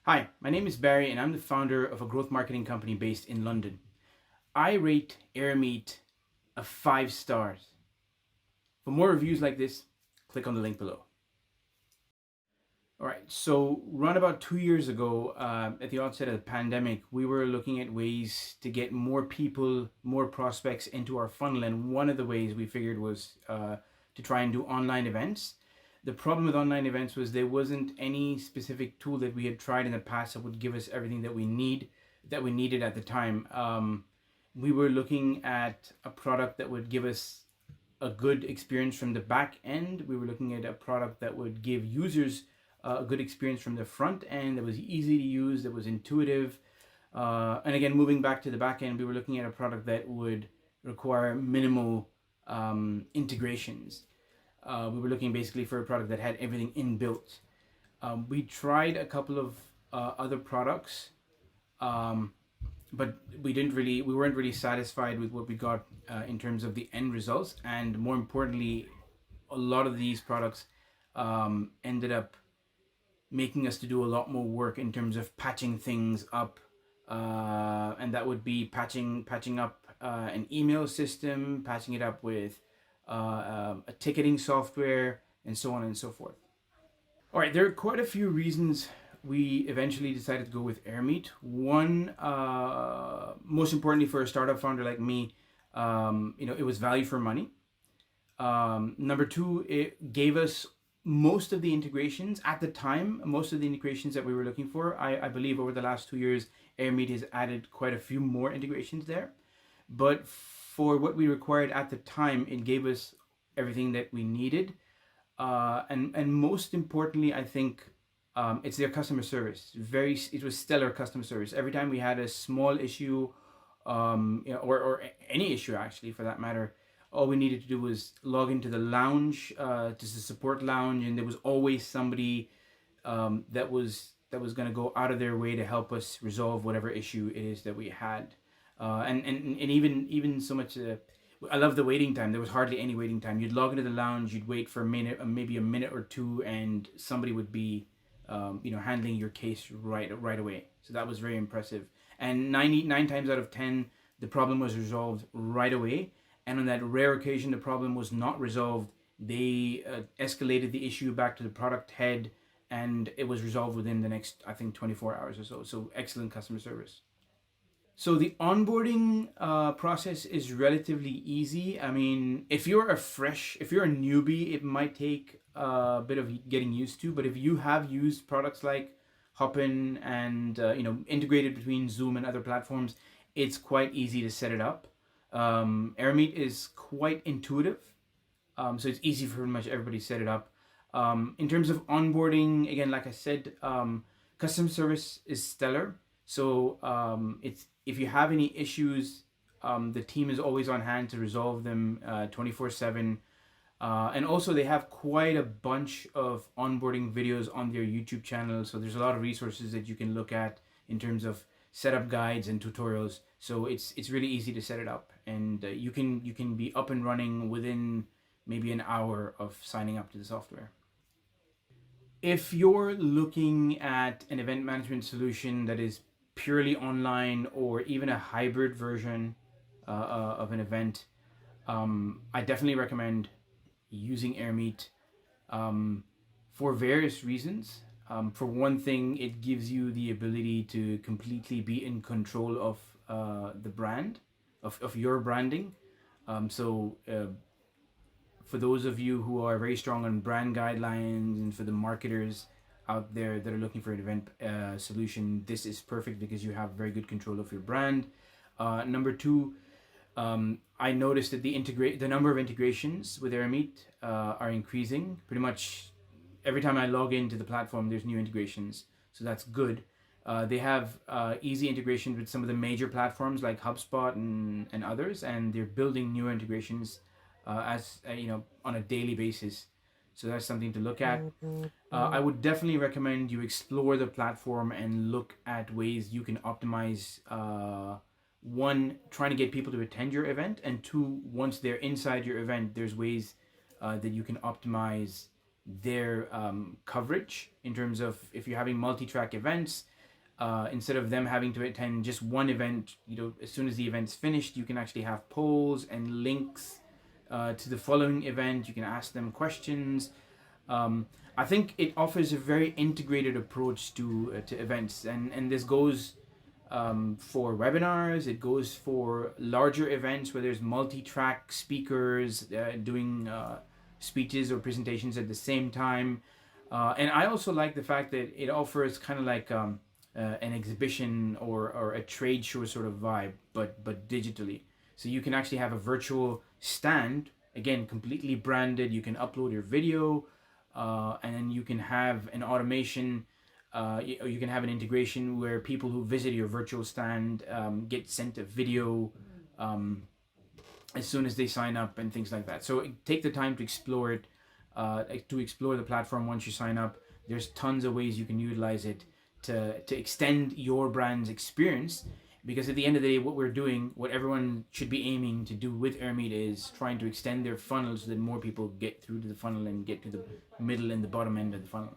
Hi, my name is Barry and I'm the founder of a growth marketing company based in London. I rate Airmeet a 5 stars. For more reviews like this, click on the link below. All right, so around about 2 years ago, at the onset of the pandemic, we were looking at ways to get more people, more prospects into our funnel. And one of the ways we figured was to try and do online events. The problem with online events was there wasn't any specific tool that we had tried in the past that would give us everything that we needed at the time. We were looking at a product that would give us a good experience from the back end. We were looking at a product that would give users a good experience from the front end, that was easy to use, that was intuitive. And again, moving back to the back end, we were looking at a product that would require minimal integrations. We were looking basically for a product that had everything inbuilt. We tried a couple of other products, but we weren't really satisfied with what we got in terms of the end results. And more importantly, a lot of these products ended up making us to do a lot more work in terms of patching things up, and that would be patching up an email system, patching it up with a ticketing software, and so on and so forth. All right, there are quite a few reasons we eventually decided to go with Airmeet. One, most importantly for a startup founder like me, it was value for money. Number two, it gave us most of the integrations at the time, most of the integrations that we were looking for. I believe over the last 2 years, Airmeet has added quite a few more integrations there. But for what we required at the time, it gave us everything that we needed. And most importantly, I think it's their customer service. It was stellar customer service. Every time we had a small issue, or any issue actually for that matter, all we needed to do was log into the lounge, to the support lounge, and there was always somebody that was going to go out of their way to help us resolve whatever issue it is that we had. And even so much. I love the waiting time. There was hardly any waiting time. You'd log into the lounge, you'd wait for a minute, maybe a minute or two, and somebody would be, handling your case right away. So that was very impressive. And 99 times out of 10, the problem was resolved right away. And on that rare occasion the problem was not resolved, they escalated the issue back to the product head, and it was resolved within the next, I think, 24 hours or so. So excellent customer service. So the onboarding process is relatively easy. I mean, if you're a newbie, it might take a bit of getting used to. But if you have used products like Hopin and integrated between Zoom and other platforms, it's quite easy to set it up. Airmeet is quite intuitive, so it's easy for pretty much everybody to set it up. In terms of onboarding, again, like I said, customer service is stellar. So it's if you have any issues, the team is always on hand to resolve them 24/7. And also they have quite a bunch of onboarding videos on their YouTube channel. So there's a lot of resources that you can look at in terms of setup guides and tutorials. So it's really easy to set it up, and you can be up and running within maybe an hour of signing up to the software. If you're looking at an event management solution that is purely online, or even a hybrid version of an event, I definitely recommend using Airmeet for various reasons. For one thing, it gives you the ability to completely be in control of the brand, of your branding. So for those of you who are very strong on brand guidelines, and for the marketers out there that are looking for an event solution, this is perfect because you have very good control of your brand. Number two, I noticed that the number of integrations with Airmeet are increasing. Pretty much every time I log into the platform, there's new integrations, so that's good. They have easy integration with some of the major platforms like HubSpot and others, and they're building new integrations on a daily basis. So that's something to look at. I would definitely recommend you explore the platform and look at ways you can optimize. One, trying to get people to attend your event, and two, once they're inside your event, there's ways that you can optimize their coverage in terms of if you're having multi-track events. Instead of them having to attend just one event, as soon as the event's finished, you can actually have polls and links to the following event. You can ask them questions. I think it offers a very integrated approach to events, and this goes for webinars. It goes for larger events where there's multi-track speakers doing speeches or presentations at the same time. And I also like the fact that it offers kind of like an exhibition or a trade show sort of vibe, but digitally. So you can actually have a virtual stand, again, completely branded. You can upload your video, and then you can have an automation, or you can have an integration where people who visit your virtual stand get sent a video as soon as they sign up and things like that. So take the time to explore it, to explore the platform once you sign up. There's tons of ways you can utilize it to extend your brand's experience, because at the end of the day, what we're doing, what everyone should be aiming to do with Airmeet, is trying to extend their funnel so that more people get through to the funnel and get to the middle and the bottom end of the funnel.